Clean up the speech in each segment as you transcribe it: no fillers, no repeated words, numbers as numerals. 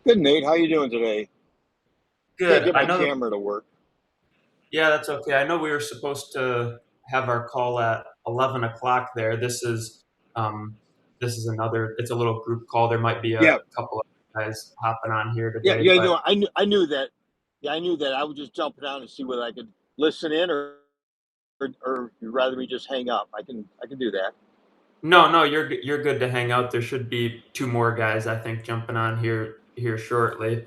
Good, Nate. How you doing today? Can't Good. get I my know. camera to work. Yeah, that's okay. I know we were supposed to have our call at 11 o'clock there. Um, this is another, it's a little group call. There might be a Yeah, couple of guys hopping on here yeah, today, yeah. but No, I knew that. Yeah, I knew that. I was just jumping on to see whether I could listen in, or you'd rather me just hang up. I can do that. no, no, you're good to hang out. There should be two more guys, I think, jumping on here shortly.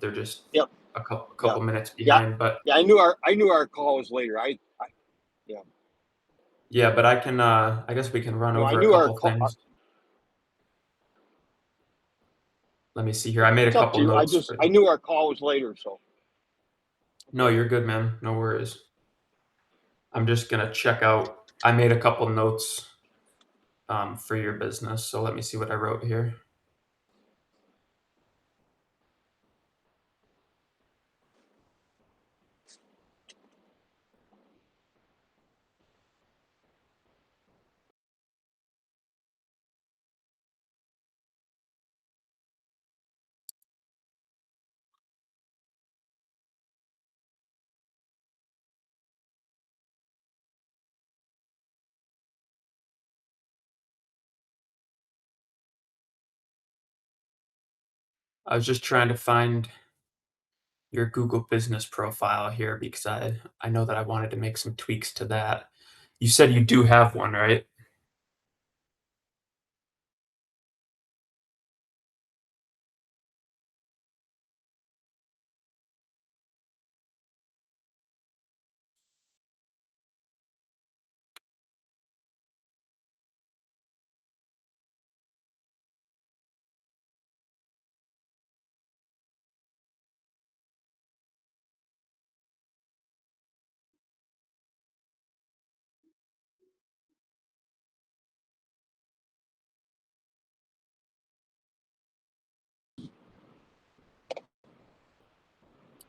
They're just Yep. a couple Yeah. couple minutes Yeah. behind, but Yeah. I knew our call was later. Yeah. yeah, but I guess we can run No, I over a knew our couple call. things. Let me see here. I made a It's up to couple you. I notes just for. I knew our call was later, so No, you're good, man. No worries. I'm just gonna check out. I made a couple notes for your business, so let me see what I wrote here. I was just trying to find your Google business profile here because I know that I wanted to make some tweaks to that. You said you do have one, right?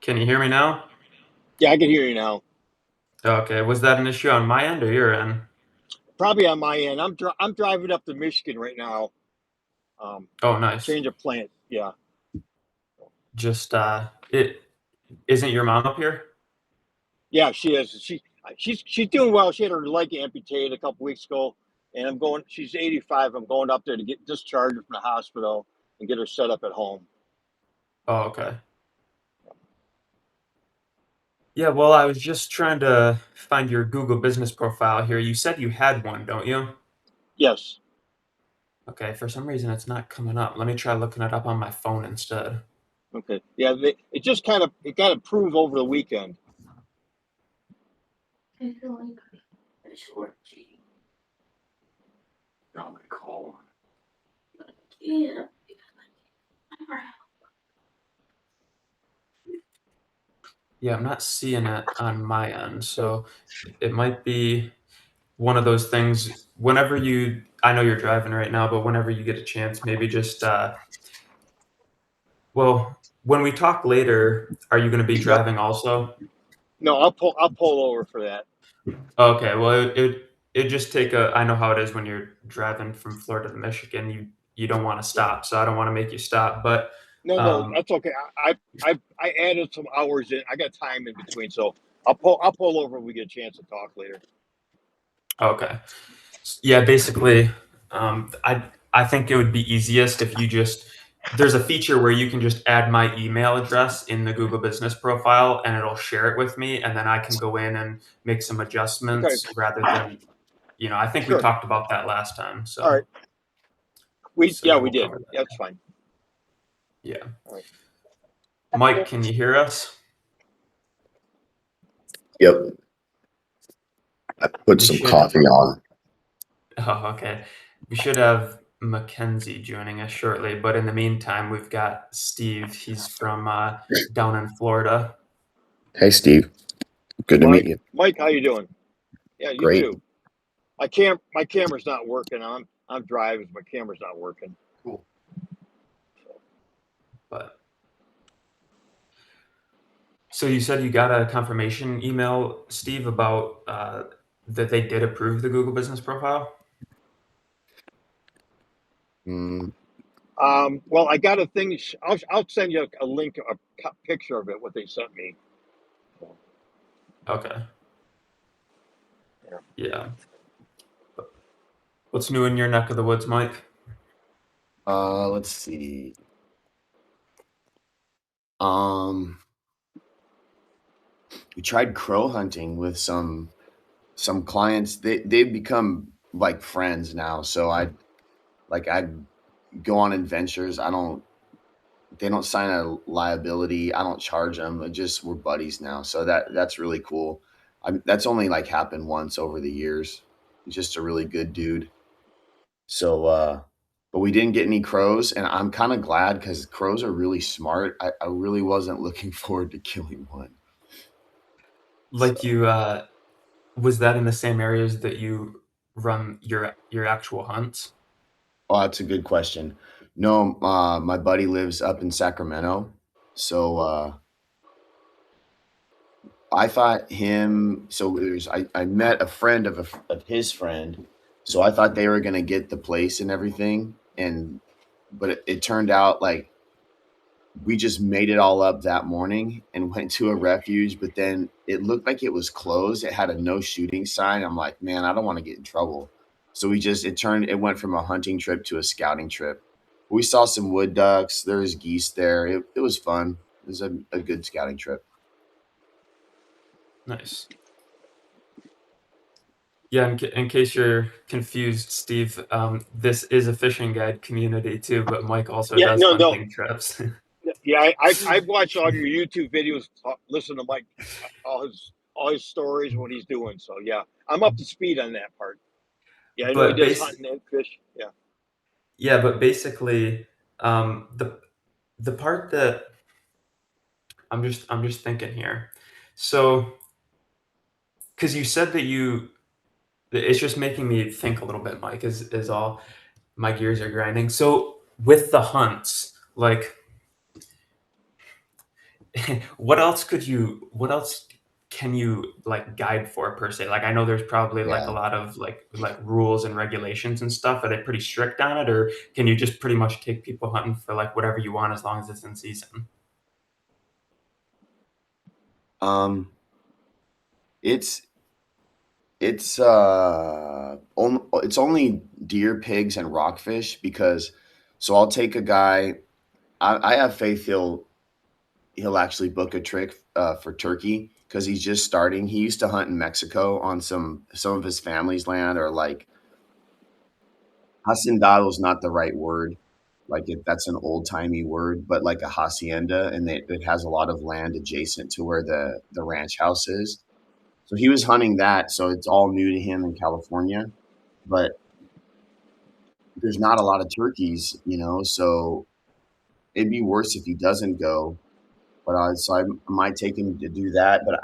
Can you hear me now? yeah, I can hear you now. Okay. Was that an issue on my end or your end? Probably on my end. I'm driving up to Michigan right now. Oh, nice. Change of plant. Yeah. Just it isn't your mom up here? Yeah, she is. She's doing well. She had her leg amputated a couple weeks ago, and I'm going. She's 85. I'm going up there to get discharged from the hospital and get her set up at home. Oh, okay. Yeah, well, I was just trying to find your Google business profile here. You said you had one, don't you? Yes. Okay, for some reason it's not coming up. Let me try looking it up on my phone instead. Okay. Yeah. It just it got approved over the weekend. Yeah, I'm not seeing it on my end, Okay. so it might be one of those things. I know you're driving right now, but whenever you get a chance, maybe just, well, when we talk later, are you going to be Yep. driving also? No, I'll pull over for that. Okay, well, it just take a. I know how it is when you're driving from Florida to Michigan. You don't want to Yeah. stop, so I don't want to make you stop. But No, no, um, that's okay. I added some hours in. I got time in between, so I'll pull over when we get a chance to talk later. okay. Yeah, basically, I think it would be easiest if you just there's a feature where you can just add my email address in the Google Business profile and it'll share it with me, and then I can go in and make some Okay. adjustments rather than I think we Sure. talked about that last time, All right. so Yeah, yeah, we we'll did. cover that. Yeah, that's fine. Yeah, All right. Mike, can you hear us? Yep, I put We some should. coffee on. Oh, okay. We should have Mackenzie joining us shortly, but in the meantime, we've got Steve. He's from down in Florida. Hey, Steve. Hey, Good to meet you. Mike, how you doing? Yeah, you Great. too. My camera's not working. I'm driving. My camera's not working. Cool. But so you said you got a confirmation email, Steve, about that they did approve the Google Business Profile. Mm, Well, I got a thing. I'll send you a link, a picture of it. What they sent me. Okay. Yeah. Yeah. What's new in your neck of the woods, Mike? Let's see. Um, we tried crow hunting with some clients. They've become like friends now. So I'd go on adventures. They don't sign a liability. I don't charge them. We're buddies now. So that's really cool. That's only like happened once over the years. He's just a really good dude. So, but we didn't get any crows, and I'm kind of glad because crows are really smart. I really wasn't looking forward to killing one. Like So, you, was that in the same areas that you run your actual hunts? oh, that's a good question. No, my buddy lives up in Sacramento, so I thought him. So I met a friend of his friend, so I thought they were gonna get the place and everything, but it turned out like we just made it all up that morning and went to a refuge, but then it looked like it was closed. It had a no shooting sign. I'm like, man, I don't want to get in trouble. So it went from a hunting trip to a scouting trip. We saw some wood ducks. There was geese there. It was fun. It was a good scouting trip. Nice. Yeah, in case you're confused, Steve, this is a fishing guide community too, but Mike also Yeah. does No. hunting trips. Yeah. I've watched all your YouTube videos. Listen to Mike, all his stories, what he's doing. So yeah, I'm up to speed on that part. Yeah, I know he But does base hunting and fish. Yeah. Yeah, but basically, the part that I'm just thinking here. So, because you said it's just making me think a little bit, Mike. Is all my gears are grinding. So with the hunts, like, what else can you like guide for per se? Like, I know there's probably like a Yeah. lot of like rules and regulations and stuff. Are they pretty strict on it, or can you just pretty much take people hunting for like whatever you want as long as it's in season? Um, it's it's only deer, pigs, and rockfish because so I'll take a guy. I have faith he'll actually book a trick for turkey because he's just starting. He used to hunt in Mexico on some of his family's land, or like hacendado is not the right word. That's an old timey word, but like a hacienda, and it has a lot of land adjacent to where the ranch house is. So he was hunting that, so it's all new to him in California. But there's not a lot of turkeys, so it'd be worse if he doesn't go. But I might take him to do that. But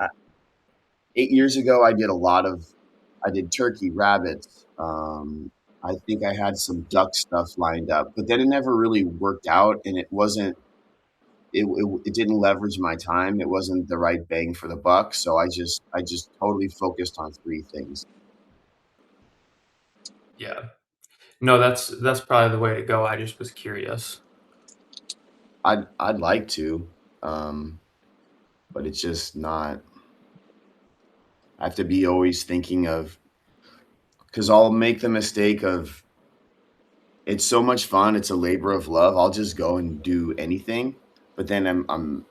8 years ago, I did turkey, rabbits. I think I had some duck stuff lined up, but then it never really worked out, and it didn't leverage my time. It wasn't the right bang for the buck, so I just totally focused on three things. Yeah. No, that's probably the way to go. I just was curious. I'd like to, um, but it's just not. I have to be always thinking of because I'll make the mistake of it's so much fun. It's a labor of love. I'll just go and do anything, but then I'm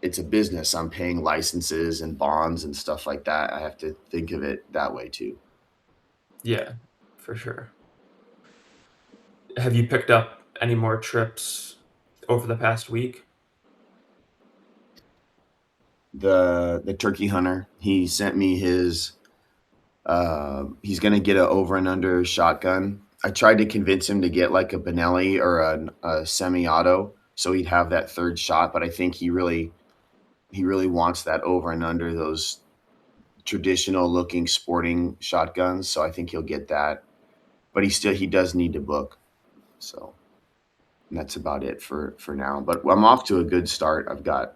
it's a business. I'm paying licenses and bonds and stuff like that. I have to think of it that way too. Yeah, for sure. Have you picked up any more trips over the past week? The turkey hunter, he sent me his he's gonna get a over and under shotgun. I tried to convince him to get like a Benelli or a semi-auto so he'd have that third shot, but I think he really wants that over and under those traditional looking sporting shotguns. So I think he'll get that. But he does need to book. So and that's about it for now. But I'm off to a good start. I've got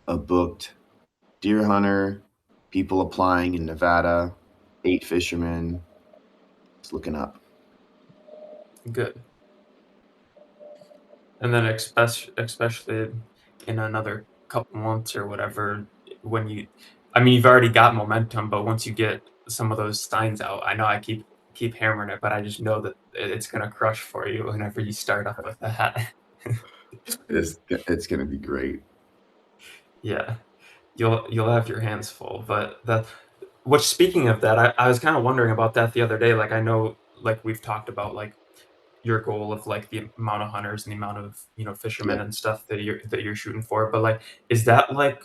a booked deer hunter, people applying in Nevada, 8 fishermen. It's looking up. Good. And then especially in another couple months or whatever, when you've already got momentum, but once you get some of those signs out, I know I keep hammering it, but I just know that it's gonna crush for you whenever you start up with that. It's gonna be great. Yeah, you'll have your hands full. But speaking of that, I was kind of wondering about that the other day. Like I know, like we've talked about, like your goal of like the amount of hunters and the amount of fishermen Yep. and stuff that you're shooting for. But like, is that like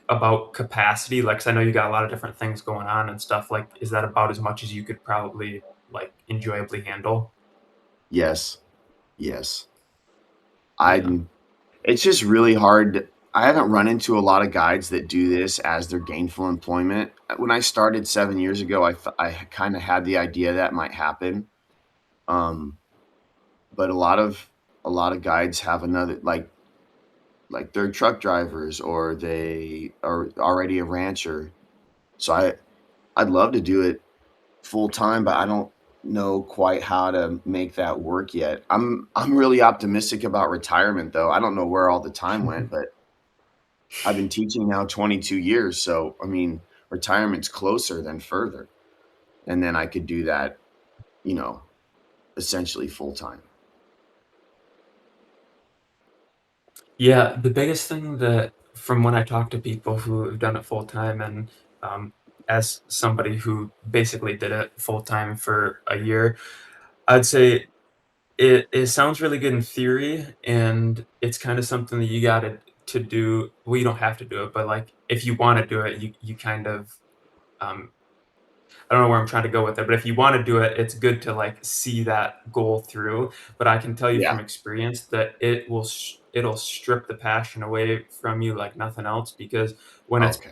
about capacity? Like, 'cause I know you got a lot of different things going on and stuff. Like, is that about as much as you could probably like enjoyably handle? Yes. Yes. Yeah. I. It's just really hard. I haven't run into a lot of guides that do this as their gainful employment. When I started 7 years ago, I kind of had the idea that might happen. Um, but a lot of guides have another like they're truck drivers or they are already a rancher. So I'd love to do it full time, but I don't know quite how to make that work yet. I'm really optimistic about retirement though. I don't know where all the time went, but I've been teaching now 22 years, so I mean, retirement's closer than further. And then I could do that, you know, essentially full time. Yeah, the biggest thing that from when I talk to people who have done it full time, and um, as somebody who basically did it full time for a year, I'd say it sounds really good in theory, and it's kind of something that you got to do. Well, you don't have to do it, but like if you want to do it, you kind of um, I don't know where I'm trying to go with it, but if you want to do it, it's good to like see that goal through. But I can tell you Yeah. from experience that it'll strip the passion away from you like nothing else, because Okay.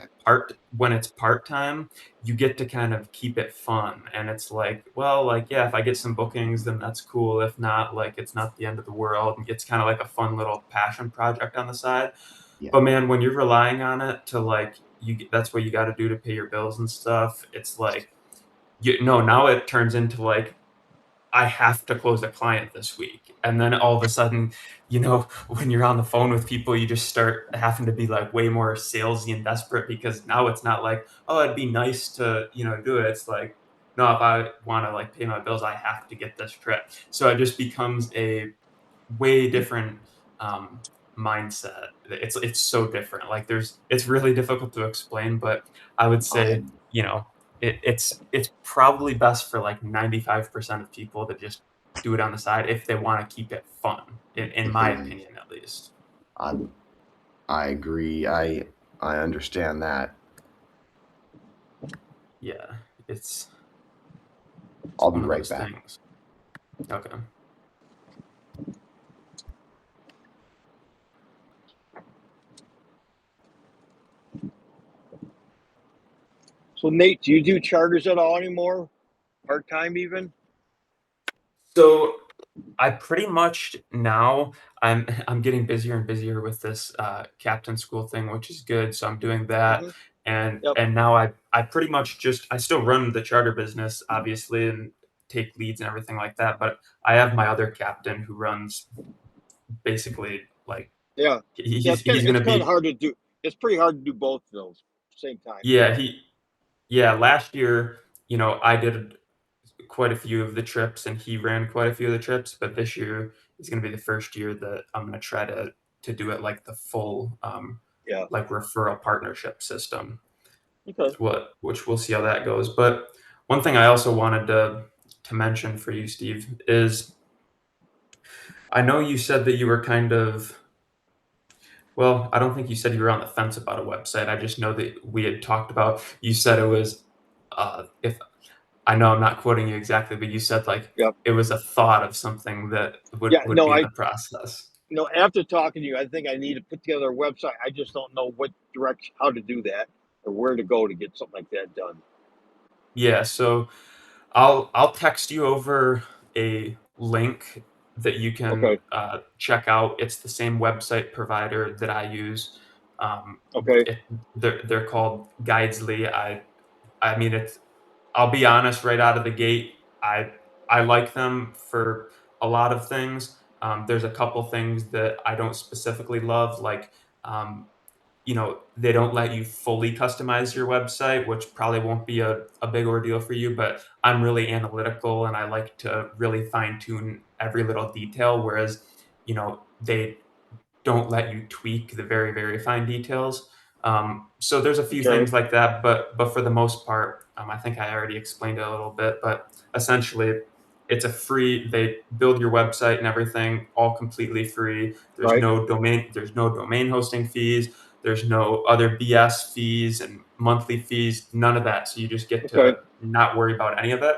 when it's part-time, you get to kind of keep it fun, and it's like, well, like yeah, if I get some bookings, then that's cool. If not, like it's not the end of the world. It's kind of like a fun little passion project on the side. Yeah. But man, when you're relying on it to like that's what you got to do to pay your bills and stuff. It's like now it turns into like I have to close a client this week. And then all of a sudden, when you're on the phone with people, you just start having to be like way more salesy and desperate, because now it's not like, oh, it'd be nice to, do it. It's like, no, if I want to like pay my bills, I have to get this trip. So it just becomes a way different um, mindset. It's so different. Like it's really difficult to explain, but I would I say it's probably best for like 95% of people to just do it on the side if they want to keep it fun. In if they my want opinion, at least. I I agree. I understand that. Yeah, it's I'll be one of right those back. things. Okay. So Nate, do you do charters at all anymore? Part time even? So I pretty much now I'm getting busier and busier with this Captain Skool thing, which is good. So I'm doing that, Mm-hmm. and Yep. and now I pretty much I still run the charter business, obviously, and take leads and everything like that. But I have my other captain who runs basically like Yeah. Yeah. he's It's gonna kind of be hard to do. It's pretty hard to do both of those at the same time. yeah yeah. Last year, I did quite a few of the trips, and he ran quite a few of the trips. But this year is going to be the first year that I'm going to try to do it like the full Yeah. like referral partnership system. Okay. Which we'll see how that goes. But one thing I also wanted to mention for you, Steve, is I know you said that you were kind of well, I don't think you said you were on the fence about a website. I just know that we had talked about you said it was if I know I'm not quoting you exactly, but you said like Yep. it was a thought of something that Yeah. would No, be in the process. after talking to you, I think I need to put together a website. I just don't know what direction, how to do that, or where to go to get something like that done. Yeah, so I'll text you over a link that you can Okay. check out. It's the same website provider that I use. Um, Okay. they're called Guidesly. I mean it's I'll be honest right out of the gate. I like them for a lot of things. There's a couple things that I don't specifically love, like they don't let you fully customize your website, which probably won't be a big ordeal for you, but I'm really analytical and I like to really fine tune every little detail, whereas, they don't let you tweak the very, very fine details. So there's a few Okay. things like that, but for the most part, I think I already explained it a little bit, but essentially it's a free, they build your website and everything all completely free. Right. There's no domain hosting fees. There's no other BS fees and monthly fees, none of that. So you just get Okay. to not worry about any of it.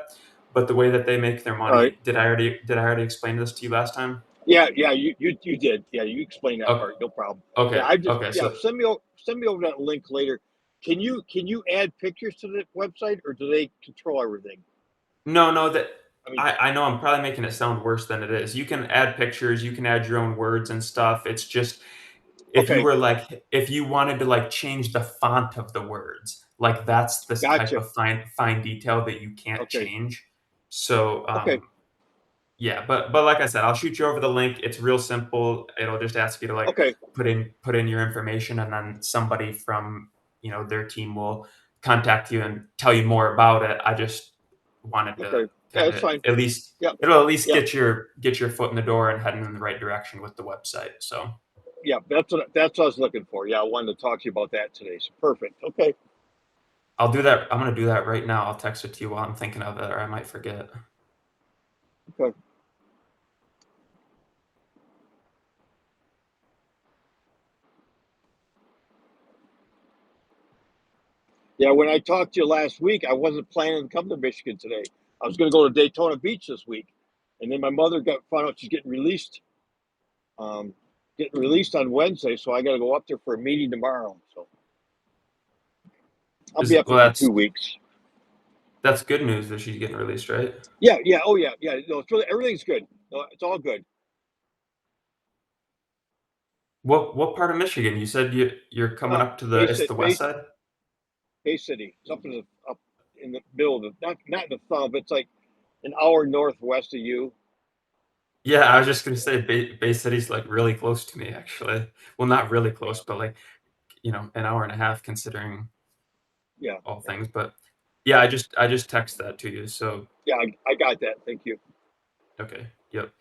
But the way that they make their All right. money, did I already explain this to you last time? Yeah. You did. Yeah. You explained that Okay. part. No problem. Yeah. Okay. I just, Okay. yeah. So Send me over that link later. Can you add pictures to the website, or do they control everything? no, that I mean, I know I'm probably making it sound worse than it is. You can add pictures, you can add your own words and stuff. It's just okay. if you wanted to like change the font of the words, like that's this type Gotcha. of fine detail that you can't Okay. change. So Okay. yeah, but like I said, I'll shoot you over the link. It's real simple. It'll just ask you to like Okay. put in your information, and then somebody from their team will contact you and tell you more about it. I just wanted to Okay. Yeah. kind That's of fine. at least Yeah. it'll at least Yeah. get your foot in the door and heading in the right direction with the website. So Yeah. That's what I was looking for. Yeah. I wanted to talk to you about that today. So perfect. Okay. I'll do that. I'm gonna do that right now. I'll text it to you while I'm thinking of it, or I might forget. Okay. Yeah, when I talked to you last week, I wasn't planning to come to Michigan today. I was going to go to Daytona Beach this week, and then my mother found out she's getting released on Wednesday, so I got to go up there for a meeting tomorrow. So I'll be up there Well, for 2 weeks. that's good news that she's getting released, right? Yeah, yeah, oh yeah, yeah. No, everything's good. No, it's all good. What part of Michigan? You said you're coming up to the Bay it's City, the west side? Bay City. It's up in the middle of not in the thumb. It's like an hour northwest of you. Yeah, I was just gonna say Bay City's like really close to me actually. Well, not really Yeah, close, but like, an hour and a half considering yeah, all yeah. things. But yeah, I just text that to you. So Yeah, I got that. Thank you. okay, yep.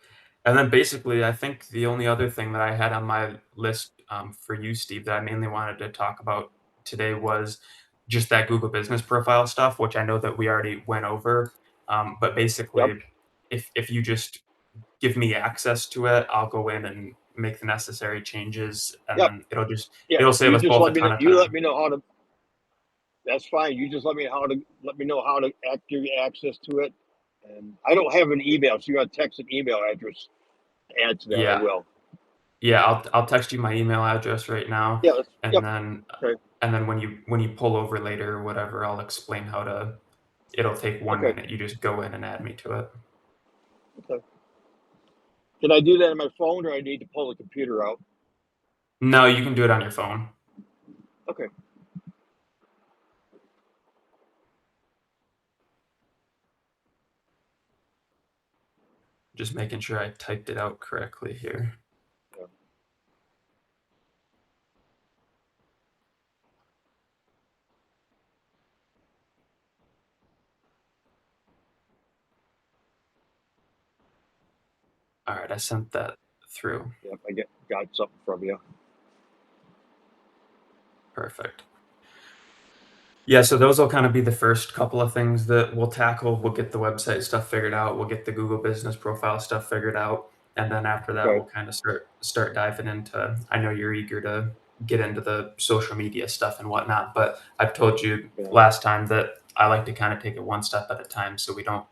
And then basically, I think the only other thing that I had on my list for you, Steve, that I mainly wanted to talk about today was just that Google Business Profile stuff, which I know that we already went over. But Yep, basically, if you just give me access to it, I'll go in and make the necessary changes, and yep. then Yeah, it'll save you us just both a let me know. ton of You let time. me know how to. That's fine. You just let me know how to give you access to it. And I don't have an email, so you got to text an email address to add to that. I Yeah, will. yeah. I'll text you my email address right now, Yeah. and Yep. then Okay. when you pull over later or whatever, I'll explain how to. It'll take 1 Okay. minute. You just go in and add me to it. Okay. Can I do that on my phone, or I need to pull the computer out? No, you can do it on your phone. Okay. Just making sure I typed it out correctly here. Yeah. All right, I sent that through. Yep. I got something from you. Perfect. Yeah, so those will kind of be the first couple of things that we'll tackle. We'll get the website stuff figured out. We'll get the Google Business Profile stuff figured out, and then after that, Okay. we'll kind of start diving into. I know you're eager to get into the social media stuff and whatnot, but I've told you Yeah. last time that I like to kind of take it one step at a time, so we don't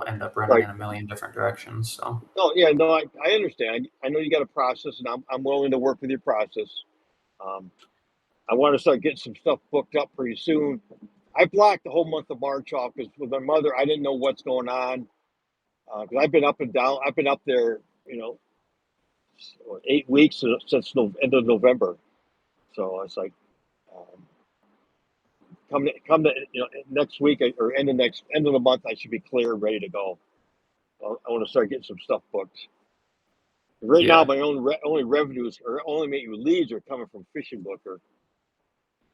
end up running Right. in a million different directions. So No. Yeah. No. I understand. I know you got a process, and I'm willing to work with your process. Um, I want to start getting some stuff booked up pretty soon. I blocked the whole month of March off because with my mother, I didn't know what's going on. Because I've been up and down. I've been up there, 8 weeks since end of November. So it's like, um, come to next week or end of the month, I should be clear, ready to go. I want to start getting some stuff booked. Right now, Yeah. my only revenues or only leads are coming from Fishing Booker,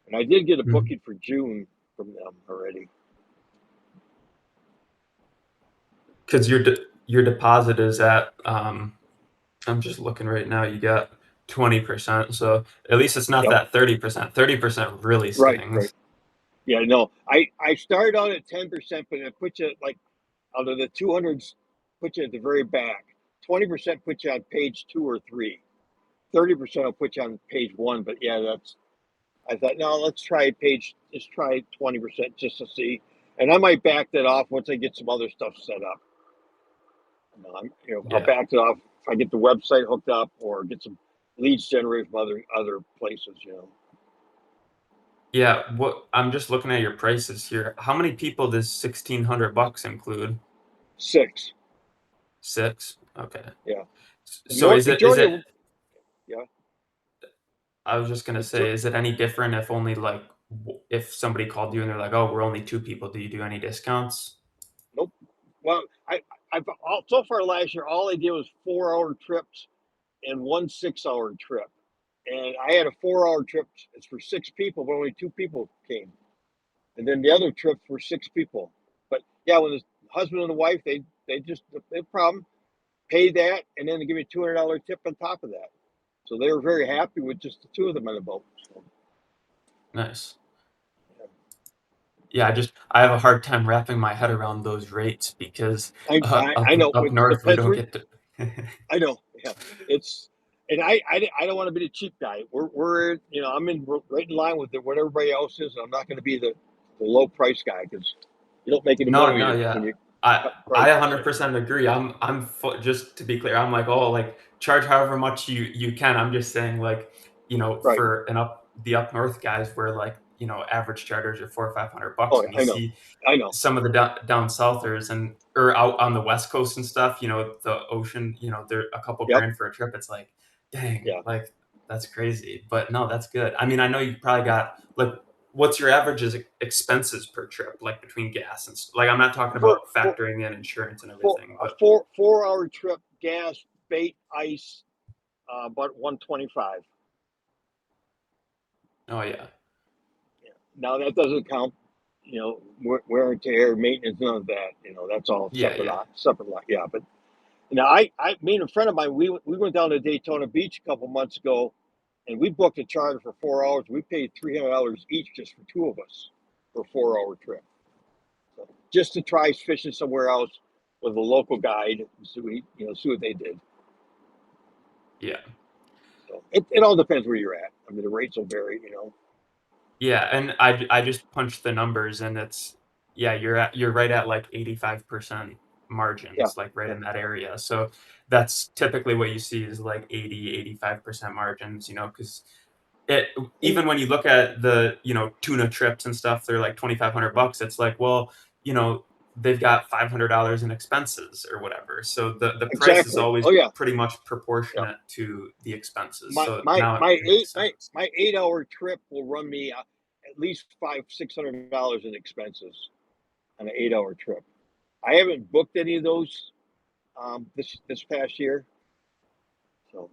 and I did get a Mhm. booking for June from them already. Because your deposit is at I'm just looking right now. You got 20%, so at least it's not Yep. that 30%. 30% really Right. Right. stings. Yeah. No. I started out at 10%, but it puts you like out of the 200s, put you at the very back. 20% puts you on page 2 or 3. 30% will put you on page 1. But yeah, that's. I thought no, let's try 20% just to see, and I might back that off once I get some other stuff set up. I'll Yeah. back it off if I get the website hooked up or get some leads generated from other places. Yeah, what I'm just looking at your prices here. How many people does $1,600 include? 6. 6? Okay. Yeah. So is Majority it of yeah. I was just gonna Major, say, is it any different if only like if somebody called you and they're like, "Oh, we're only 2 people." Do you do any discounts? nope. Well, so far last year, all I did was 4-hour trips and one 6-hour trip. And I had a 4-hour trip. It's for 6 people, but only 2 people came. And then the other trips were 6 people. But yeah, when the husband and the wife, they just no problem pay that, and then they give me a $200 tip on top of that. So they were very happy with just the two of them on the boat. So, Nice. yeah. Yeah, I have a hard time wrapping my head around those rates because I know up it north we depends don't where. get to. I know, yeah, it's and I don't want to be the cheap guy. We're I'm right in line with what everybody else is. And I'm not going to be the low price guy because you don't make any money No, no, when yeah. you I cut I prices. So 100% agree. Just to be clear, I'm like, "Oh, like charge however much you can." I'm just saying like, right. for the up north guys where like, average charters are 400 or $500 Oh, and you I know, see I know. some of the down southers and or out on the west coast and stuff, the ocean, they're a couple Yep. grand for a trip. It's like, dang, Yeah. like that's crazy. But no, that's good. I mean, I know you probably got like what's your average expenses per trip, like between gas and like I'm not talking For about for factoring in insurance and for everything, a but 4-hour trip, gas, bait, ice, about 125. oh yeah. Yeah. Now that doesn't count, wear and tear, maintenance, none of that. That's all Yeah, separate, yeah. separate. Yeah, but me and a friend of mine, we went down to Daytona Beach a couple months ago, and we booked a charter for 4 hours. We paid $300 each just for two of us for a 4-hour trip, so just to try fishing somewhere else with a local guide and see what they did. Yeah. So it all depends where you're at. I mean, the rates will vary. Yeah, and I just punched the numbers and it's yeah, you're right at like 85% Yeah, margins, like right yeah, in that area. So that's typically what you see is like 85% margins, because it and even when you look at the, tuna trips and stuff, they're like $2,500. It's like, well, you know, they've got $500 in expenses or whatever. So the price is exactly. always Oh yeah, pretty much yeah. proportionate to the expenses. my So my now my it eight makes my, sense. my 8-hour trip will run me at least $500-600 in expenses on an 8-hour trip. I haven't booked any of those this past year, so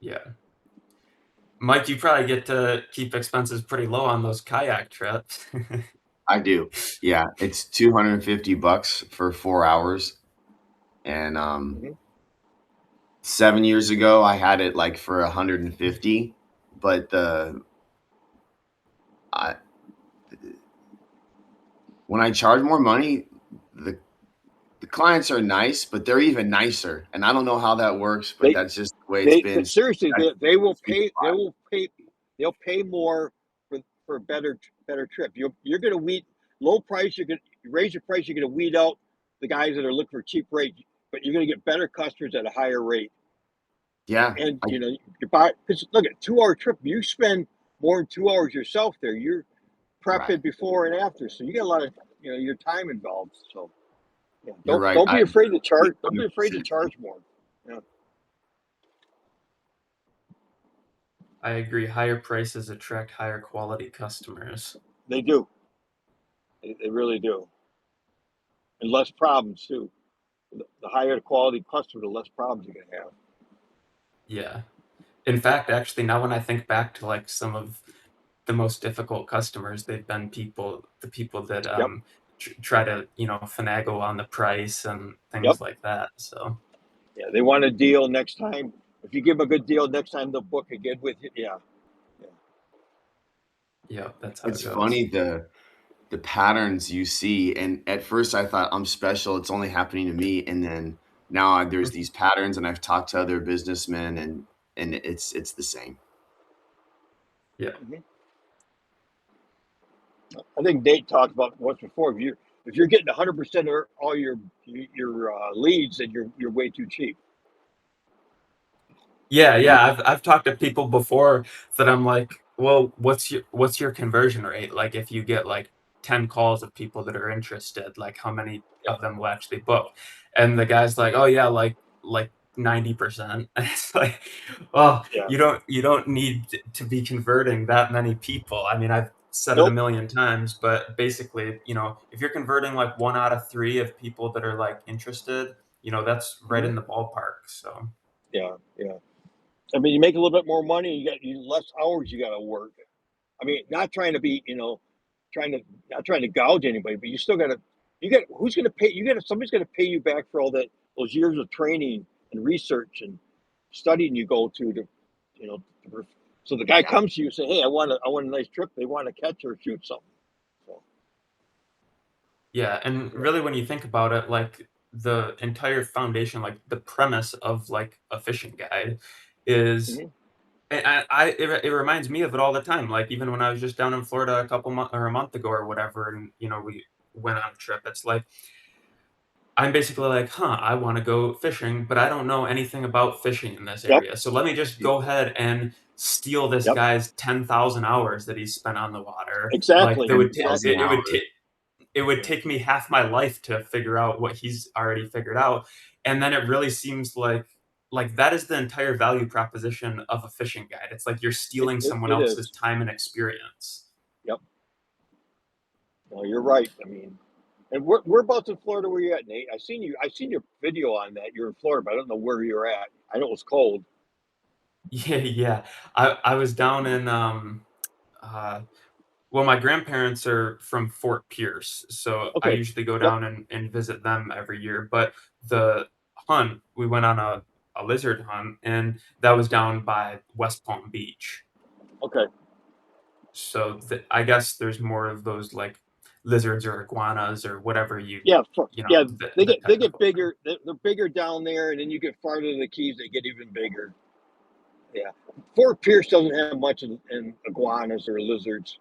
Yeah. Mike, you probably get to keep expenses pretty low on those kayak trips. I do. Yeah, it's $250 for 4 hours, and mhm. 7 years ago I had it like for 150, but I when I charge more money, the the clients are nice, but they're even nicer, and I don't know how that works, but they that's just the way it's they been. but seriously they will Sweet pay spot. they'll pay more for a better trip. You're going to weed low price. You're going to raise your price. You're going to weed out the guys that are looking for cheap rate, but you're going to get better customers at a higher rate. Yeah, And you buy because look at 2-hour trip. You spend more than 2 hours yourself there. You're right. prepping before and after, so you get a lot of your time involved. So yeah, You're right. don't I be afraid to agree charge. Don't be afraid to 100%. charge more. Yeah, I agree. Higher prices attract higher quality customers. they do. They really do, and less problems too. the higher the quality customer, the less problems you're gonna have. Yeah. In fact, actually, now when I think back to like some of the most difficult customers, they've been the people that Yep. try to finagle on the price and Yep. things like that. So Yeah, they want a deal next time. If you give them a good deal next time, they'll book again with you. Yeah. yeah, that's how It's it goes. funny the patterns you see, and at first I thought I'm special. It's only happening to me, and then now there's these patterns, and I've talked to other businessmen, and it's the same. Yeah. Mm-hmm. I think Nate talked about once before. If you're getting 100% of all your leads, then you're way too cheap. Yeah, yeah. I've talked to people before that I'm like, well, what's your conversion rate? Like if you get like 10 calls of people that are interested, like how many Yeah. of them will actually book? And the guy's like, oh yeah, like 90%. It's like, well, Yeah. you don't need to be converting that many people. I mean, I've said it a Nope. million times, but basically, if you're converting like 1 out of 3 of people that are like interested, that's right Mm-hmm. in the ballpark. So Yeah. Yeah. I mean, you make a little bit more money. You less hours you got to work. I mean, not trying to be, trying to not trying to gouge anybody, but you still got to. You got who's going to pay? You got somebody's going to pay you back for all those years of training and research and studying you go to, you know. So the guy comes to you and say, "Hey, I want a nice trip." They want to catch or shoot something. So, yeah, and yeah. really when you think about it, like the entire foundation, like the premise of like a fishing guide is Mm-hmm. it reminds me of it all the time. Like even when I was just down in Florida a couple months or a month ago or whatever, and we went on a trip. It's like I'm basically like, I want to go fishing, but I don't know anything about fishing in this Yep. area. So let me just go ahead and steal this Yep. guy's 10,000 hours that he's spent on the water. Like Exactly. that would Exactly. it would 10,000 hours. it would Yeah. take me half my life to figure out what he's already figured out. And then it really seems like that is the entire value proposition of a fishing guide. It's like you're stealing someone It else's is. time and experience. Yep. No, you're right. I mean, and whereabouts in Florida were you at, Nate? I seen you. I seen your video on that. You're in Florida, but I don't know where you're at. I know it was cold. Yeah, yeah. I was down in uh well, my grandparents are from Fort Pierce, so I Okay. usually go Yep. down and visit them every year. But the hunt, we went on a lizard hunt, and that was down by West Palm Beach. Okay. So I guess there's more of those like lizards or iguanas or whatever Yeah. Yeah. the They get technical term. bigger. They're bigger down there, and then you get farther to the Keys, they get even bigger. Yeah. Fort Pierce doesn't have much in iguanas or lizards.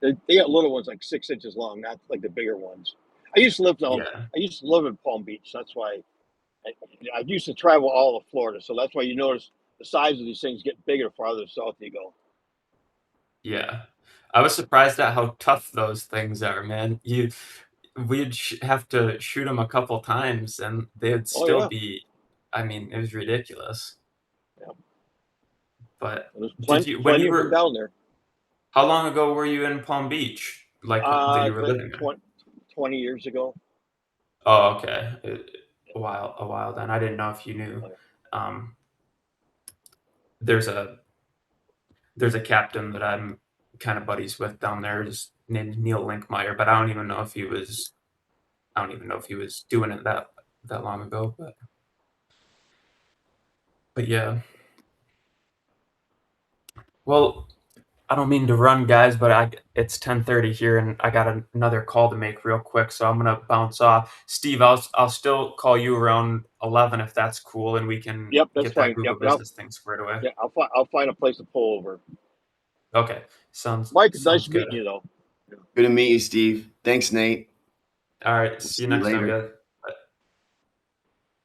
They got little ones like 6 inches long, not like the bigger ones. I used to live down. Yeah, I used to live in Palm Beach. That's why I, I used to travel all of Florida. So that's why you notice the size of these things get bigger the farther south you go. yeah. I was surprised at how tough those things are, man. We'd have to shoot them a couple times, and they'd Oh still yeah. be. I mean, it was ridiculous. Yeah. But There's did you when plenty you of them were down there. how long ago were you in Palm Beach? Like that you It's were been living there? 20 years ago. Oh, okay. A while then. I didn't know if you knew. Yeah. Um, there's a there's a captain that I'm kind of buddies with down there, just named Neil Linkmeyer, but I don't even know if he was doing it that long ago, but yeah. Well, I don't mean to run, guys, but it's 10:30 here, and I got another call to make real quick, so I'm gonna bounce off. Steve, I'll still call you around 11 if that's cool, and we can Yep, that's get that fine. Yep. Google Business thing squared away. Yeah, I'll find a place to pull over. Okay, Mike, it's nice sounds meeting good. you though. Good to meet you, Steve. Thanks, Nate. All right, We'll see see you you next time, later. guys.